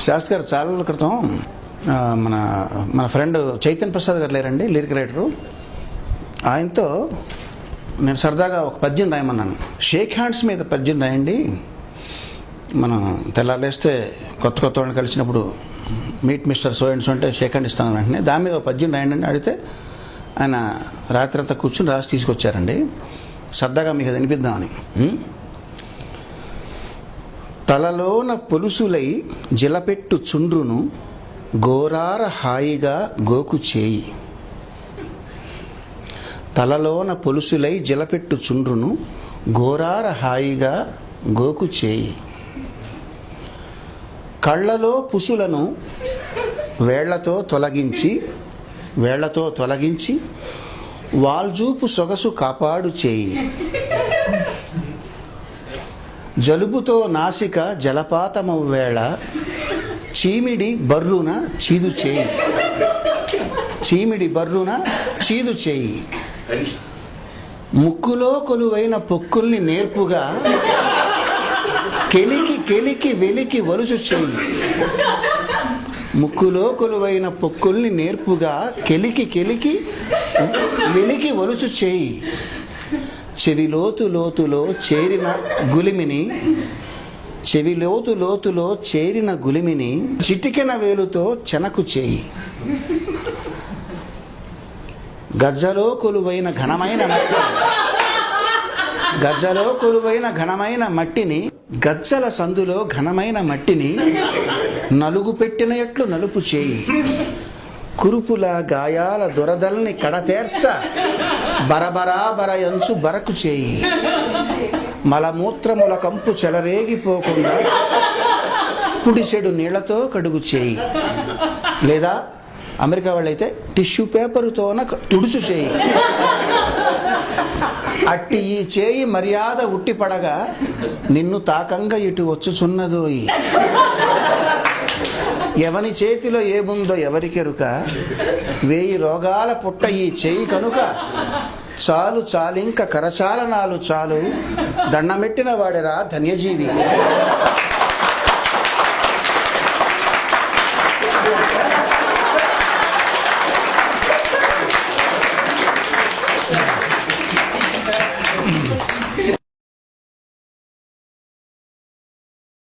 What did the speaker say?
శాస్త్రి గారు చాలా రోజుల క్రితం మన మన ఫ్రెండ్ చైతన్య ప్రసాద్ గారు లేరండి, లిరిక్ రైటరు. ఆయనతో నేను సరదాగా ఒక పద్యం రాయమన్నాను. షేక్ హ్యాండ్స్ మీద పద్యం రాయండి, మనం తెల్లారేస్తే కొత్త కొత్త వాళ్ళని కలిసినప్పుడు meet mister so and so అంటే షేక్ హ్యాండ్ ఇస్తాను వెంటనే. దాని మీద ఒక పద్యం రాయండి అని అడిగితే ఆయన రాత్రి అంతా కూర్చుని రాసి తీసుకొచ్చారండి. సరదాగా మీకు అది వినిపిద్దామని. తలలోన పొలుసులై జిలపెట్టు చుండ్రును గోరార హాయిగా గోకు చేయి. తలలోన పొలుసులై జిలపెట్టు చుండ్రును గోరార హాయిగా గోకు చేయి. కళ్ళలో పుసులను వేళ్లతో తొలగించి వాల్జూపు సొగసు కాపాడు చేయి. జలుబుతో నాసిక జలపాతమవ్వేళ చీమిడి బర్రున చీదు చేయి. ముక్కులో కొలువైన పొక్కుల్ని నేర్పుగా కెలికి వెలికి వలుసు చేయి. ముక్కులో కొలువైన పొక్కుల్ని నేర్పుగా కెలికి వెలికి వలుసు చేయి. చెవిలోతులో చేరిన గులిమిని చిటికెన వేలుతో చెనకు చేయి. గజ్జలో కొలువైన ఘనమైన మట్టిని గజ్జల సందులో ఘనమైన మట్టిని నలుగు పెట్టిన ఎట్లు నలుపు చేయి. కురుపుల గాయాల దురదల్ని కడతేర్చ బరయంచు బరకు చేయి. మలమూత్రముల కంపు చెలరేగిపోకుండా పుడిసెడు నీళ్లతో కడుగు చేయి. లేదా అమెరికా వాళ్ళైతే టిష్యూ పేపరుతోన తుడుచు చేయి. అట్టి ఈ చేయి మర్యాద ఉట్టిపడగా నిన్ను తాకంగా ఇటు వచ్చుచున్నదోయి. ఎవని చేతిలో ఏముందో ఎవరికెరుక, 1000 రోగాల పుట్ట ఈ చేయి కనుక. చాలింక కరచాలనాలు చాలు, దండమెట్టిన వాడెరా ధన్యజీవి.